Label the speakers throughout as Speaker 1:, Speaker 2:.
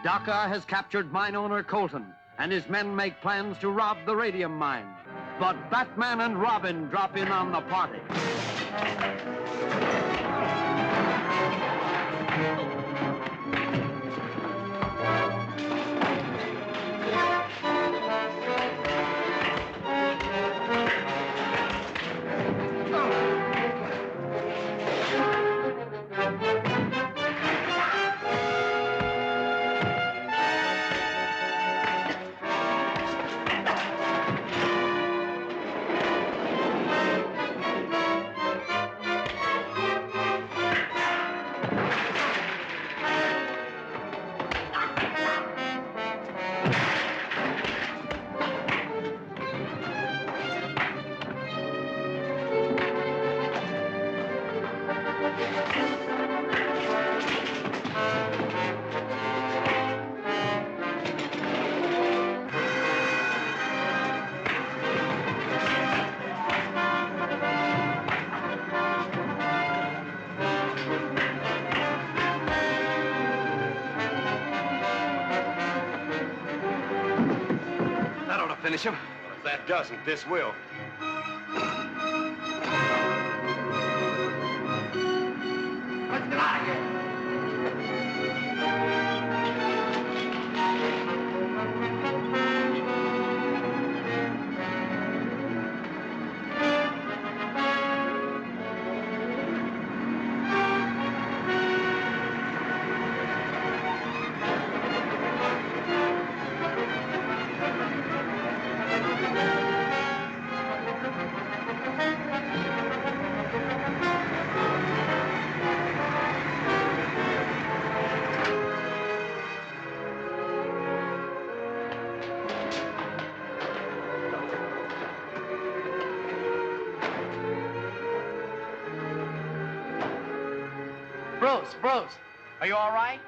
Speaker 1: Daka has captured mine owner Colton, and his men make plans to rob the radium mine. But Batman and Robin drop in on the party.
Speaker 2: Finish him?
Speaker 3: Well, if that doesn't, this will.
Speaker 2: Let's get out of here.
Speaker 4: Bruce, are you all right?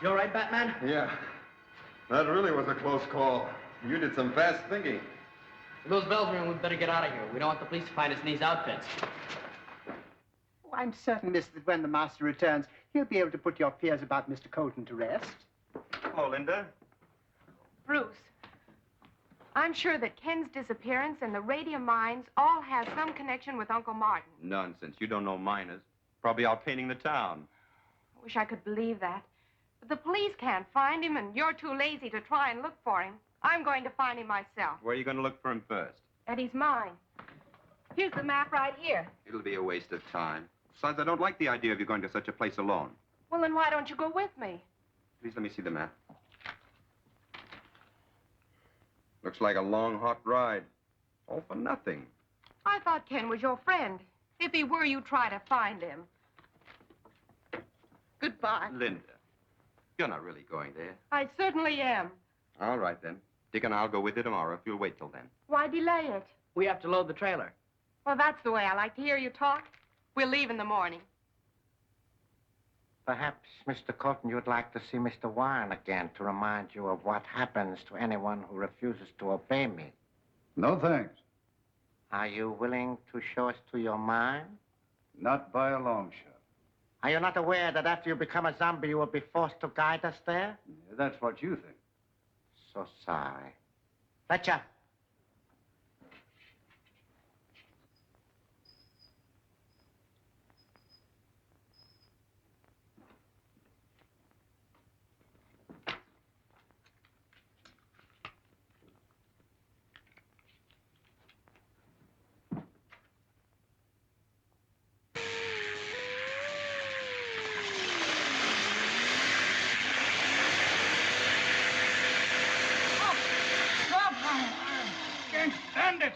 Speaker 4: You all right, Batman?
Speaker 5: Yeah. That really was a close call. You did some fast thinking.
Speaker 4: If those bells ring, we'd better get out of here. We don't want the police to find us in these outfits.
Speaker 6: Oh, I'm certain, miss, that when the master returns, he'll be able to put your fears about Mr. Colton to rest.
Speaker 3: Hello, Linda.
Speaker 7: Bruce, I'm sure that Ken's disappearance and the radium mines all have some connection with Uncle Martin.
Speaker 2: Nonsense. You don't know miners. Probably out painting the town.
Speaker 7: I wish I could believe that. But the police can't find him, and you're too lazy to try and look for him. I'm going to find him myself.
Speaker 2: Where are you going to look for him first?
Speaker 7: At his mine. Here's the map right here.
Speaker 2: It'll be a waste of time. Besides, I don't like the idea of you going to such a place alone.
Speaker 7: Well, then why don't you go with me?
Speaker 2: Please let me see the map. Looks like a long, hot ride. All for nothing.
Speaker 7: I thought Ken was your friend. If he were, you'd try to find him. Goodbye.
Speaker 2: Linda, you're not really going there.
Speaker 7: I certainly am.
Speaker 2: All right, then. Dick and I'll go with you tomorrow if you'll wait till then.
Speaker 7: Why delay it?
Speaker 4: We have to load the trailer.
Speaker 7: Well, that's the way I like to hear you talk. We'll leave in the morning.
Speaker 8: Perhaps, Mr. Colton, you'd like to see Mr. Warren again to remind you of what happens to anyone who refuses to obey me.
Speaker 5: No thanks.
Speaker 8: Are you willing to show us to your mine?
Speaker 5: Not by a long shot.
Speaker 8: Are you not aware that after you become a zombie, you will be forced to guide us there?
Speaker 5: Yeah, that's what you think.
Speaker 8: So sorry. Fletcher.
Speaker 3: Stand it!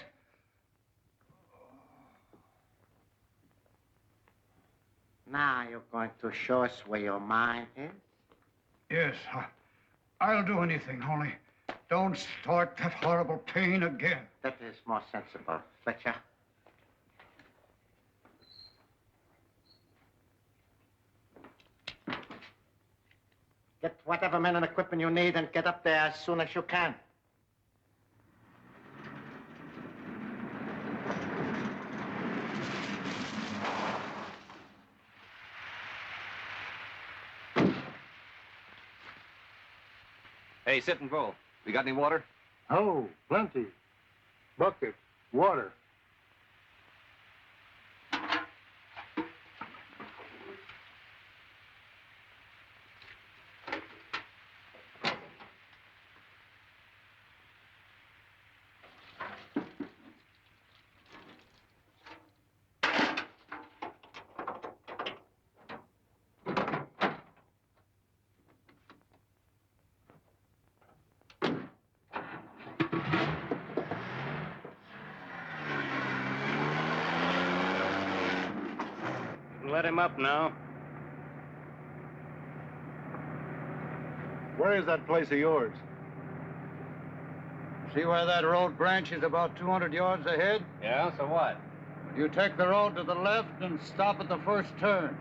Speaker 8: Now you're going to show us where your mine is?
Speaker 3: Yes, I'll do anything, only don't start that horrible pain again.
Speaker 8: That is more sensible. Fletcher. Get whatever men and equipment you need and get up there as soon as you can.
Speaker 2: Hey, sit and pull. We got any water?
Speaker 3: Oh, plenty. Bucket, water.
Speaker 9: Let him up now.
Speaker 3: Where is that place of yours? See where that road branches about 200 yards ahead?
Speaker 9: Yeah, so what?
Speaker 3: You take the road to the left and stop at the first turn.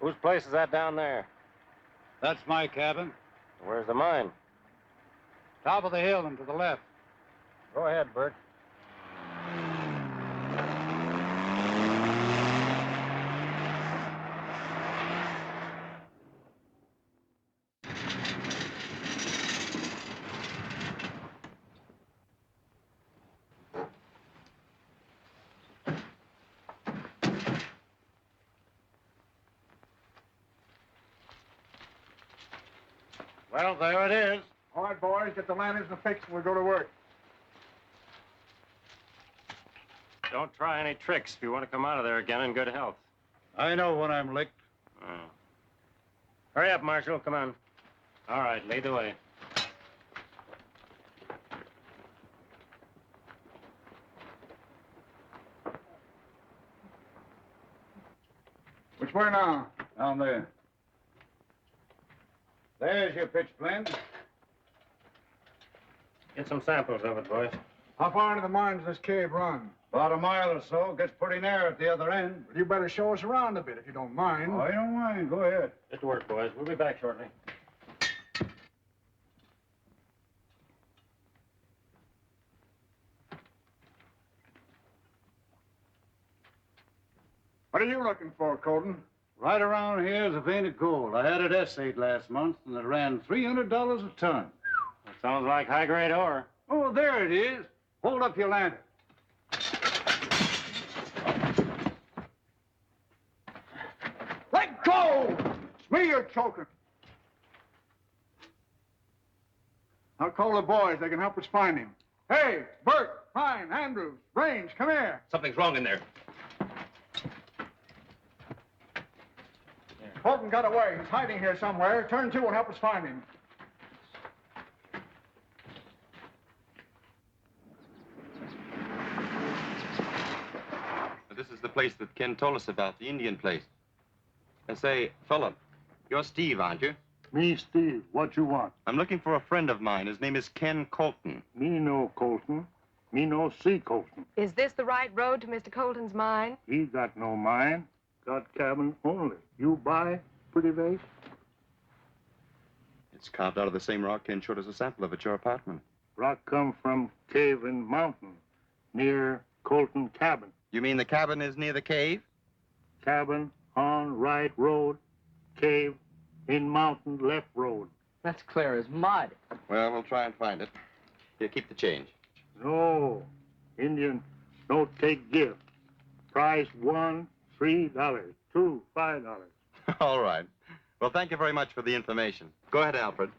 Speaker 9: Whose place is that down there?
Speaker 3: That's my cabin.
Speaker 9: Where's the mine?
Speaker 3: Top of the hill and to the left.
Speaker 9: Go ahead, Bert.
Speaker 3: Well, there it is. All right, boys, get the lanterns and fixed and we'll go to work.
Speaker 9: Don't try any tricks if you want to come out of there again in good health.
Speaker 3: I know when I'm licked.
Speaker 9: Oh. Hurry up, Marshal. Come on. All right, lead the way.
Speaker 3: Which way now? Down there. There's your pitch blende.
Speaker 9: Get some samples of it, boys.
Speaker 3: How far into the mine does this cave run? About a mile or so. Gets pretty near at the other end. But you better show us around a bit if you don't mind. Oh, I don't mind. Go ahead.
Speaker 9: Get to work, boys. We'll be back shortly.
Speaker 3: What are you looking for, Colton? Right around here is a vein of gold. I had it essayed last month, and it ran $300 a ton.
Speaker 9: That sounds like high-grade ore.
Speaker 3: Oh, there it is. Hold up your lantern. Let go! It's me you're choking. I'll call the boys. They can help us find him. Hey, Bert, Pine, Andrews, Range, come here.
Speaker 2: Something's wrong in there.
Speaker 3: Colton got away. He's hiding here somewhere. Turn two and help us find him.
Speaker 2: This is the place that Ken told us about, the Indian place. And say, fella, you're Steve, aren't you?
Speaker 3: Me, Steve. What you want?
Speaker 2: I'm looking for a friend of mine. His name is Ken Colton.
Speaker 3: Me no Colton. Me no see Colton.
Speaker 7: Is this the right road to Mr. Colton's mine?
Speaker 3: He got no mine. Got cabin only. You buy, pretty face?
Speaker 2: It's carved out of the same rock Ken showed us a sample of at your apartment.
Speaker 3: Rock come from cave in mountain, near Colton cabin.
Speaker 2: You mean the cabin is near the cave?
Speaker 3: Cabin on right road, cave in mountain left road.
Speaker 4: That's clear as mud.
Speaker 2: Well, we'll try and find it. Here, keep the change.
Speaker 3: No, Indian don't take gift. Price $1, $3, $2, $5.
Speaker 2: All right. Well, thank you very much for the information. Go ahead, Alfred.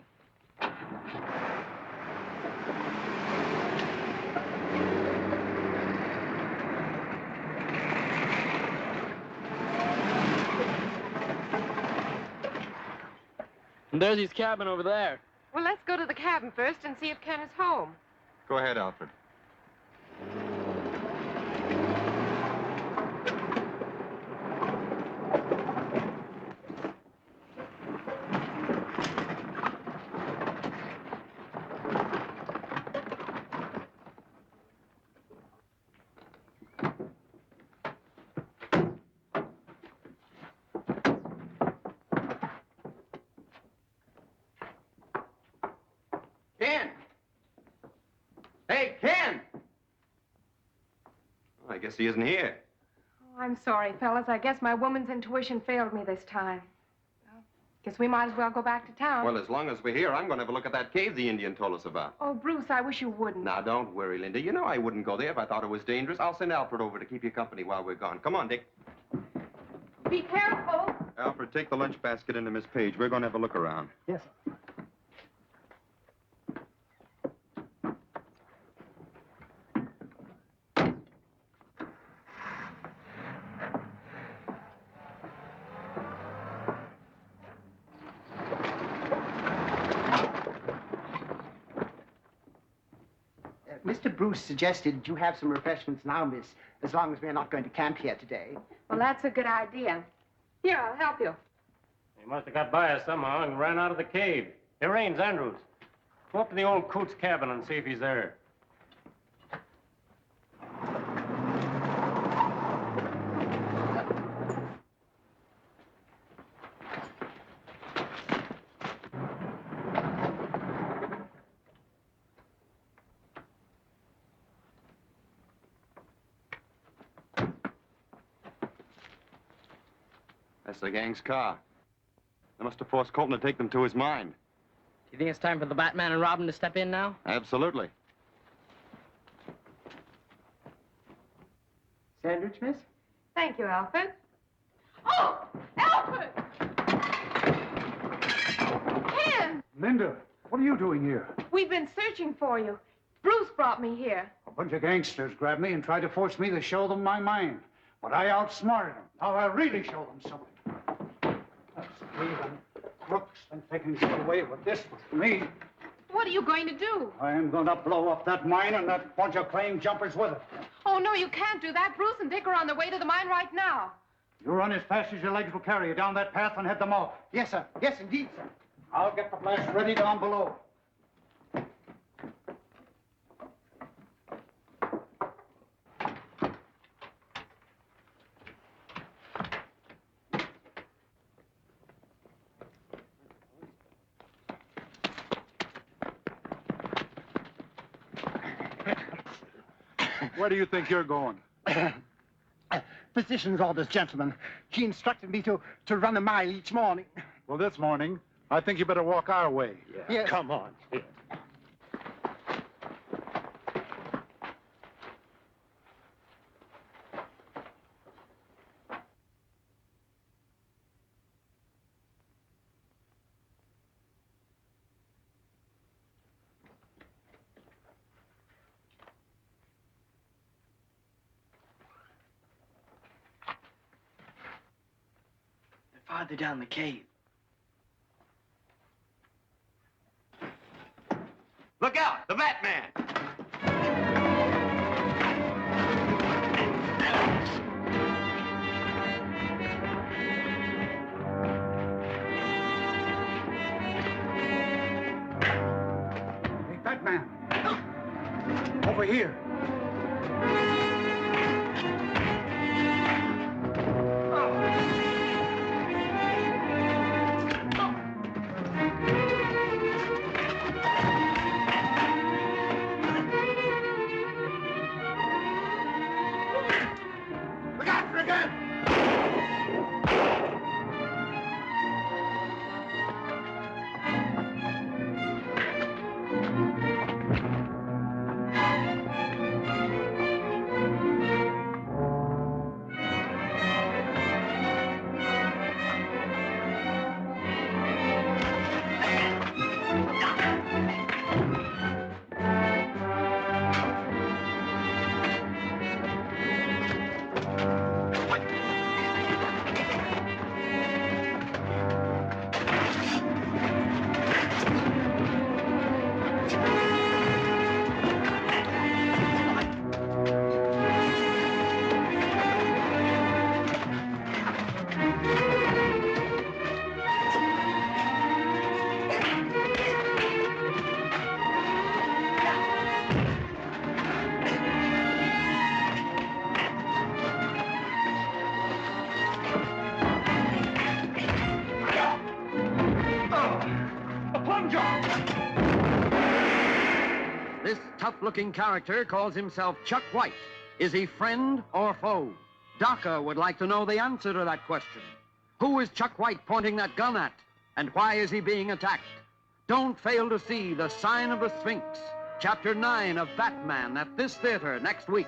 Speaker 4: And there's his cabin over there.
Speaker 7: Well, let's go to the cabin first and see if Ken is home.
Speaker 2: Go ahead, Alfred. Hey, Ken! Oh, I guess he isn't here.
Speaker 7: Oh, I'm sorry, fellas. I guess my woman's intuition failed me this time. Well, guess we might as well go back to town.
Speaker 2: Well, as long as we're here, I'm going to have a look at that cave the Indian told us about.
Speaker 7: Oh, Bruce, I wish you wouldn't.
Speaker 2: Now, don't worry, Linda. You know I wouldn't go there if I thought it was dangerous. I'll send Alfred over to keep you company while we're gone. Come on, Dick.
Speaker 7: Be careful.
Speaker 5: Alfred, take the lunch basket into Miss Page. We're going to have a look around.
Speaker 6: Yes, sir. Mr. Bruce suggested you have some refreshments now, miss, as long as we're not going to camp here today.
Speaker 7: Well, that's a good idea. Here, I'll help you.
Speaker 9: He must have got by us somehow and ran out of the cave. It rains, Andrews. Go up to the old coot's cabin and see if he's there.
Speaker 5: That's the gang's car. They must have forced Colton to take them to his mine.
Speaker 4: Do you think it's time for the Batman and Robin to step in now?
Speaker 5: Absolutely.
Speaker 6: Sandwich, miss?
Speaker 7: Thank you, Alfred. Oh, Alfred! Ken!
Speaker 3: Linda, what are you doing here?
Speaker 7: We've been searching for you. Bruce brought me here.
Speaker 3: A bunch of gangsters grabbed me and tried to force me to show them my mine. But I outsmarted them. Now I'll really show them something. That's thieving crooks and taking shit away with this with me.
Speaker 7: What are you going to do?
Speaker 3: I am going to blow up that mine and that bunch of claim jumpers with it.
Speaker 7: Oh, no, you can't do that. Bruce and Dick are on their way to the mine right now.
Speaker 3: You run as fast as your legs will carry you down that path and head them off.
Speaker 6: Yes, sir. Yes, indeed, sir.
Speaker 3: I'll get the blast ready down below. Where do you think you're going?
Speaker 6: Physician's orders, gentlemen. She instructed me to run a mile each morning.
Speaker 3: Well, this morning, I think you better walk our way.
Speaker 6: Yes.
Speaker 9: Come on.
Speaker 4: Farther down the cave.
Speaker 2: Look out! The Batman!
Speaker 3: Hey, Batman! Over here.
Speaker 1: tough-looking character calls himself Chuck White. Is he friend or foe? Daka would like to know the answer to that question. Who is Chuck White pointing that gun at? And why is he being attacked? Don't fail to see The Sign of the Sphinx, Chapter 9 of Batman at this theater next week.